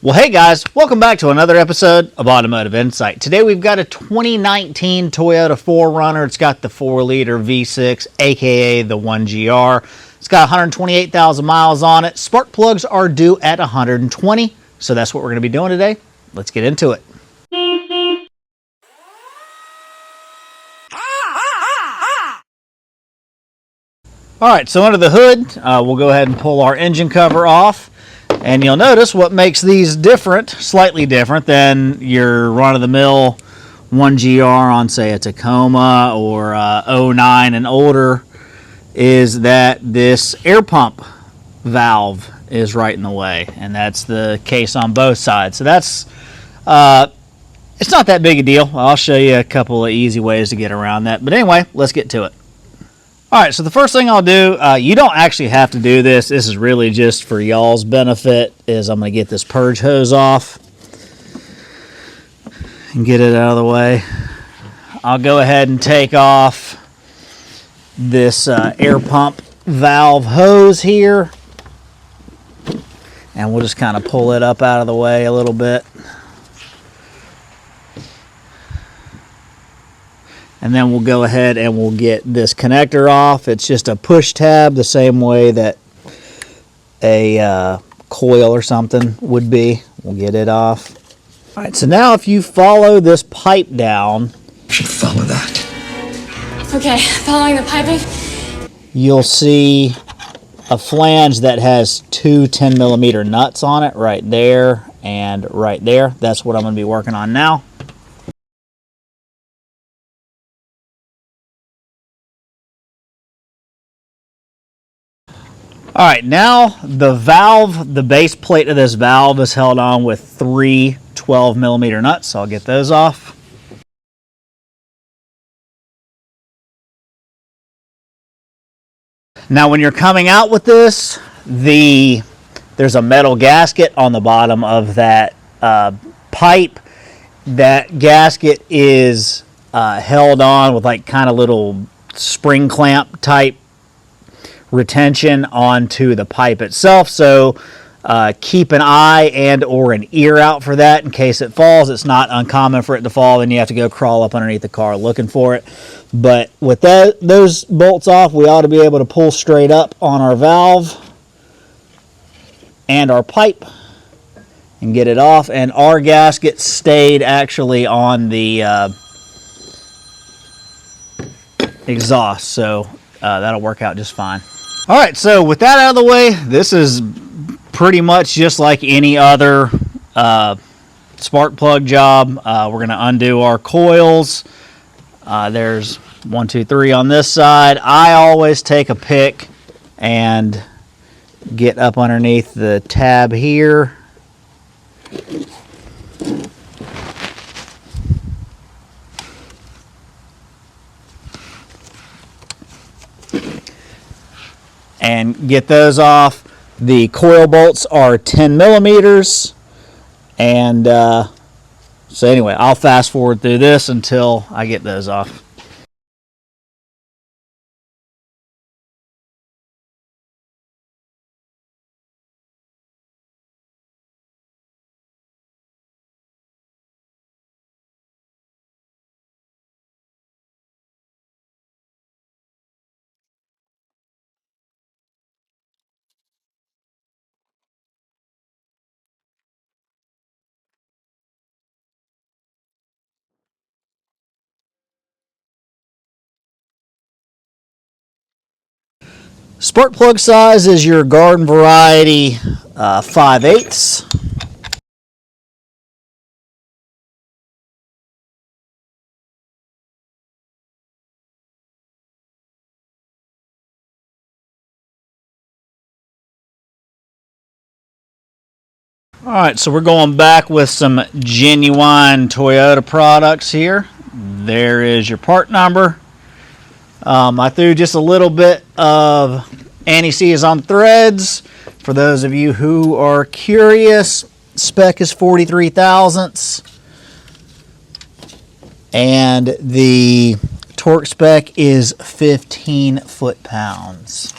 Well, hey guys, welcome back to another episode of Automotive Insight. Today we've got a 2019 Toyota 4Runner. It's got the 4-liter V6, aka the 1GR. It's got 128,000 miles on it. Spark plugs are due at 120, so that's what we're going to be doing today. Let's get into it. All right, so under the hood, we'll go ahead and pull our engine cover off. And you'll notice what makes these different, slightly different than your run-of-the-mill 1GR on, say, a Tacoma or 09 and older, is that this air pump valve is right in the way. And that's the case on both sides. So that's, it's not that big a deal. I'll show you a couple of easy ways to get around that. But anyway, let's get to it. All right, so the first thing I'll do, you don't actually have to do this. This is really just for y'all's benefit, is I'm going to get this purge hose off and get it out of the way. I'll go ahead and take off this air pump valve hose here, and we'll just kind of pull it up out of the way a little bit. And then we'll go ahead and we'll get this connector off. It's just a push tab, the same way that a coil or something would be. We'll get it off. All right, so now if you follow this pipe down. You should follow that. Okay, following the piping. You'll see a flange that has two 10mm nuts on it, right there and right there. That's what I'm going to be working on now. All right, now the valve, the base plate of this valve is held on with three 12mm nuts, so I'll get those off. Now when you're coming out with this, there's a metal gasket on the bottom of that pipe. That gasket is held on with like kind of little spring clamp type retention onto the pipe itself, so keep an eye and or an ear out for that in case it falls. It's not uncommon for it to fall, and you have to go crawl up underneath the car looking for it. But with those bolts off, we ought to be able to pull straight up on our valve and our pipe and get it off. And our gasket stayed actually on the exhaust, so that'll work out just fine. All right, so with that out of the way, this is pretty much just like any other spark plug job. We're going to undo our coils. There's 1, 2, 3 on this side. I always take a pick and get up underneath the tab here. And get those off. The coil bolts are 10mm, and so anyway, I'll fast forward through this until I get those off. Spark plug size is your garden variety 5/8. All right, so we're going back with some genuine Toyota products here. There is your part number. I threw just a little bit of anti-seize on threads. For those of you who are curious, spec is 43 thousandths. And the torque spec is 15 foot-pounds.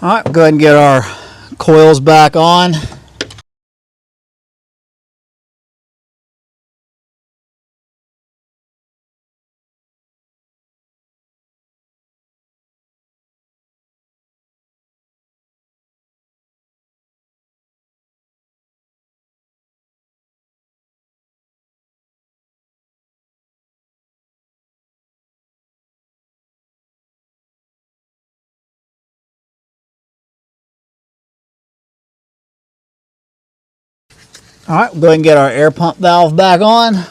All right, go ahead and get our coils back on. All right, we'll go ahead and get our air pump valve back on.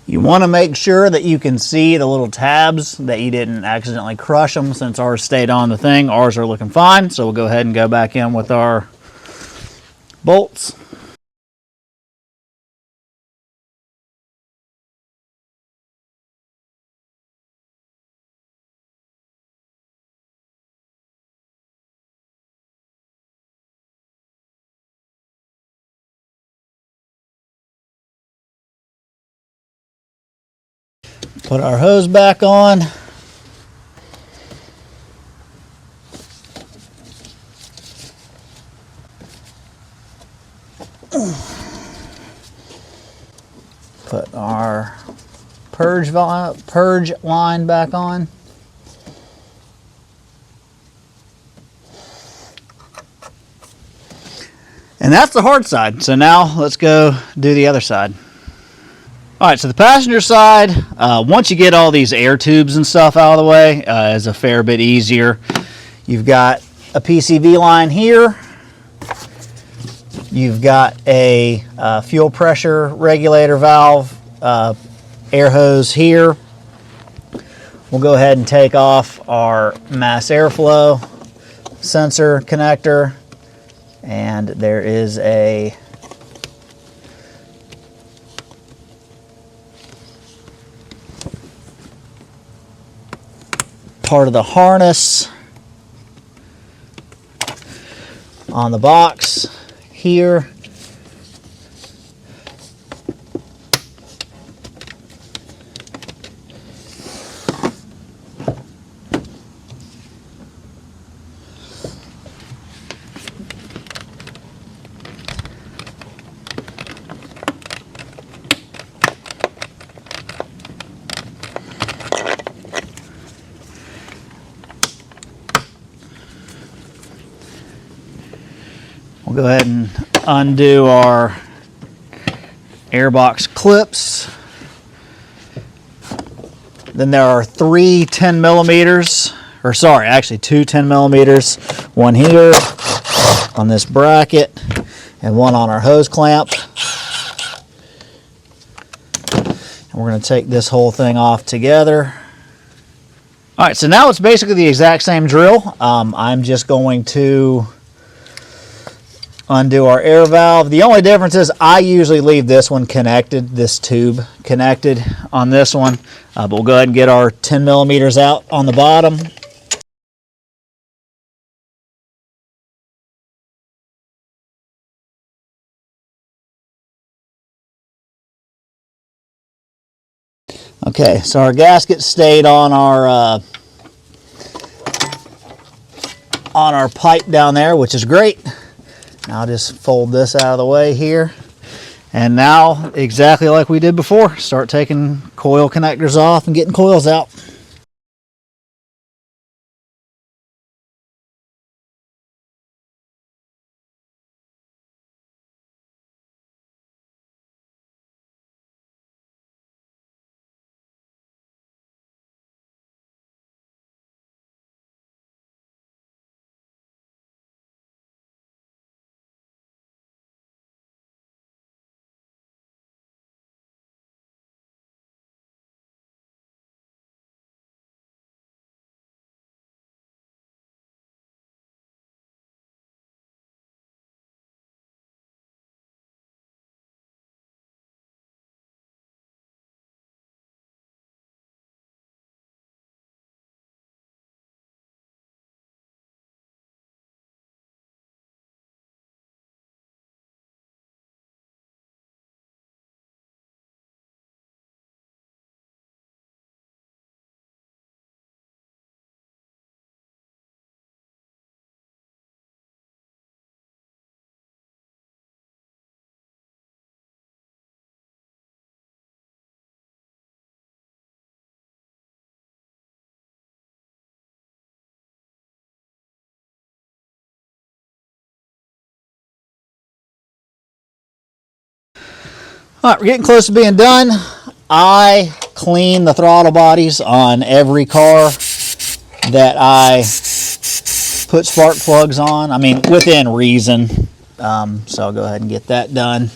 You want to make sure that you can see the little tabs, that you didn't accidentally crush them. Since ours stayed on the thing, ours are looking fine. So we'll go ahead and go back in with our bolts. Put our hose back on. Put our purge line back on. And that's the hard side. So now let's go do the other side. All right, so the passenger side, once you get all these air tubes and stuff out of the way, is a fair bit easier. You've got a PCV line here. You've got a fuel pressure regulator valve, air hose here. We'll go ahead and take off our mass airflow sensor connector. And there is a part of the harness on the box here. We'll go ahead and undo our airbox clips. Then there are three 10 millimeters, or sorry, actually two 10 millimeters. One here on this bracket and one on our hose clamp. And we're going to take this whole thing off together. All right, so now it's basically the exact same drill. I'm just going to undo our air valve. The only difference is I usually leave this one connected, this tube connected on this one. But we'll go ahead and get our 10 millimeters out on the bottom. Okay, so our gasket stayed on our pipe down there, which is great. Now I'll just fold this out of the way here. And now, exactly like we did before, start taking coil connectors off and getting coils out. All right, we're getting close to being done. I clean the throttle bodies on every car that I put spark plugs on. I mean, within reason. So I'll go ahead and get that done.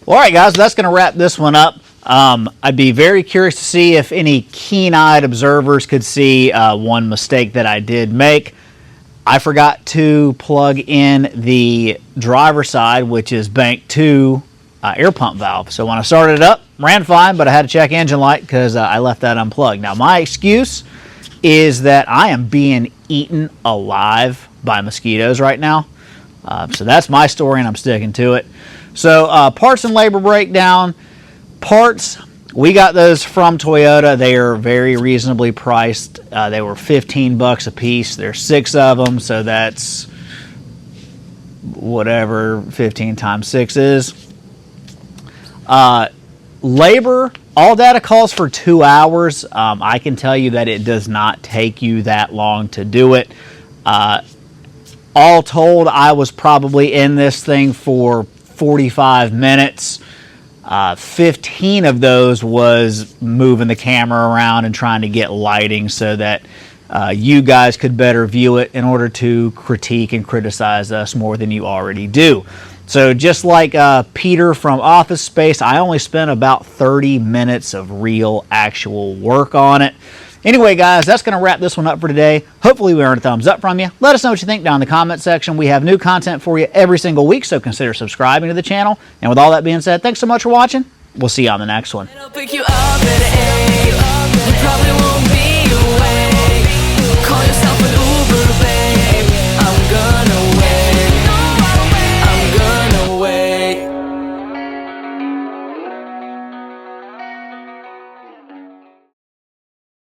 All right, guys, that's going to wrap this one up. I'd be very curious to see if any keen-eyed observers could see one mistake that I did make. I forgot to plug in the driver's side, which is bank 2 air pump valve. So when I started it up, ran fine, but I had to check engine light because I left that unplugged. Now, my excuse is that I am being eaten alive by mosquitoes right now. So that's my story, and I'm sticking to it. So parts and labor breakdown. Parts, we got those from Toyota. They are very reasonably priced. They were $15 a piece. There's 6 of them, so that's whatever 15 times 6 is. Labor, all data calls for 2 hours. I can tell you that it does not take you that long to do it. All told, I was probably in this thing for 45 minutes. 15 of those was moving the camera around and trying to get lighting so that you guys could better view it in order to critique and criticize us more than you already do. So just like Peter from Office Space, I only spent about 30 minutes of real actual work on it. Anyway, guys, that's going to wrap this one up for today. Hopefully we earned a thumbs up from you. Let us know what you think down in the comment section. We have new content for you every single week, so consider subscribing to the channel. And with all that being said, thanks so much for watching. We'll see you on the next one.